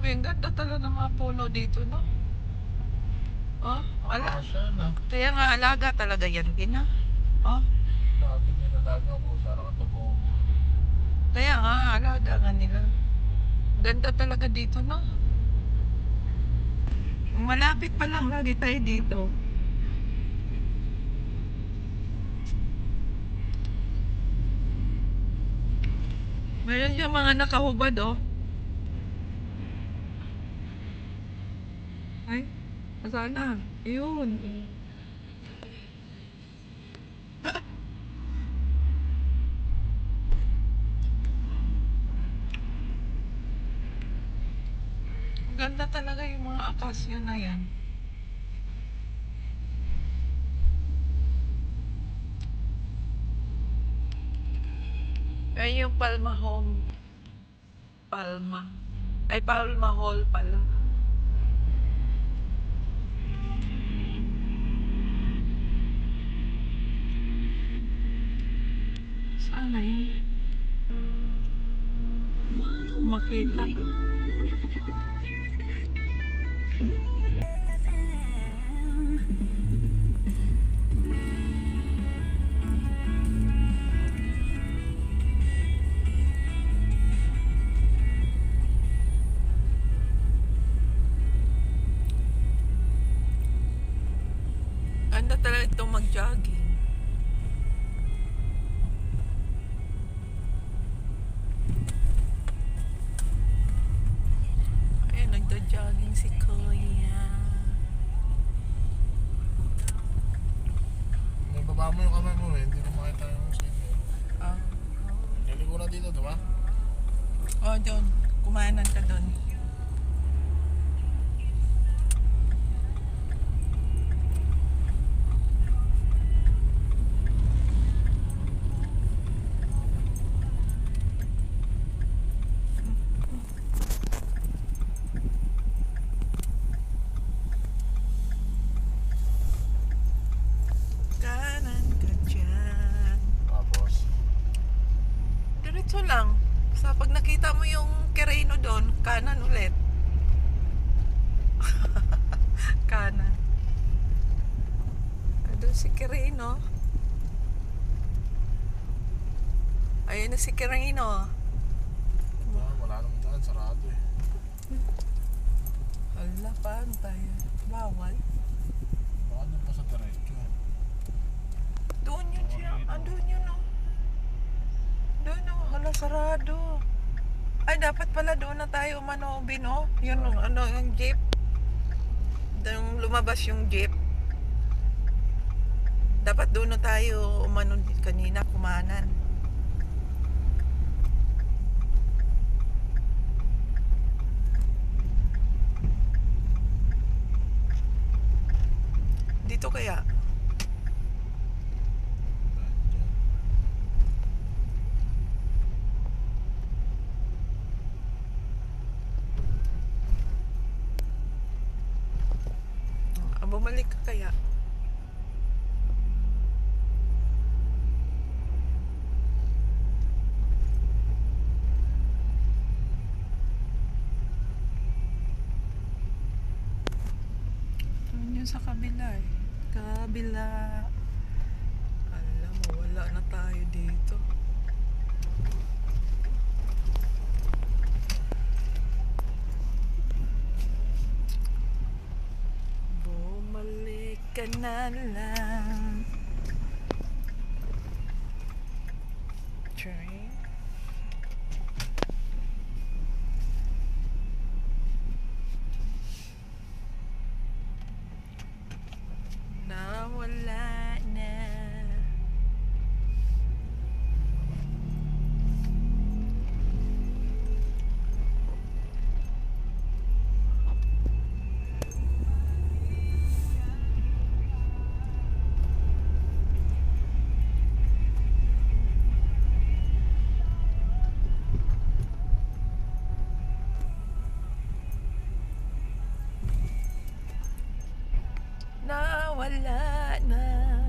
Grabe, ang ganda talaga ng mga puno dito, no? Oh, ala. Kaya nga, alaga talaga yan, Gina. Oh, Sabi nila talaga po sa katubo. kaya nga, alaga nga nila. Ganda talaga dito, no? Malapit pa lang lagi tayo dito. Mayroon yung mga nakahubad, oh. Ay, masana. Yun. Ang ganda talaga yung mga akasya na yan. Ay, yung Palma Home. Palma. Ay, Palma Hall pala. Sana yun. Makita. Ganda talaga itong mag-jogging. Ayun, nagda-jogging si Kuya. May baba mo yung kamay mo eh, hindi ko makita yung signal. Ah. Kali ko na dito, diba? Oh, John. Kumanan ka doon. Kanan ka dyan. Tapos, Diretso lang. Sa pag nakita mo yung Quirino doon, kanan ulit. Kanan. Doon si Quirino. Ayun na si Quirino. wala naman dyan, sarado eh. Hala, paano tayo? Bawal. Baka doon pa sa diretso. Doon yun siya. Andun yun, oh. Doon, oh. Hala, sarado. Ay, dapat pala doon na tayo umano, Bin, oh. Yun, ano, yung jeep. Doon lumabas yung jeep. Dapat doon na tayo umano kanina, kumanan. Dito kaya? Bumalik ka kaya? Yun sa kabila eh. Kabila. Alam mo, wala na tayo dito. Bumalik ka na lang. Train. Nawala na. Nawala na.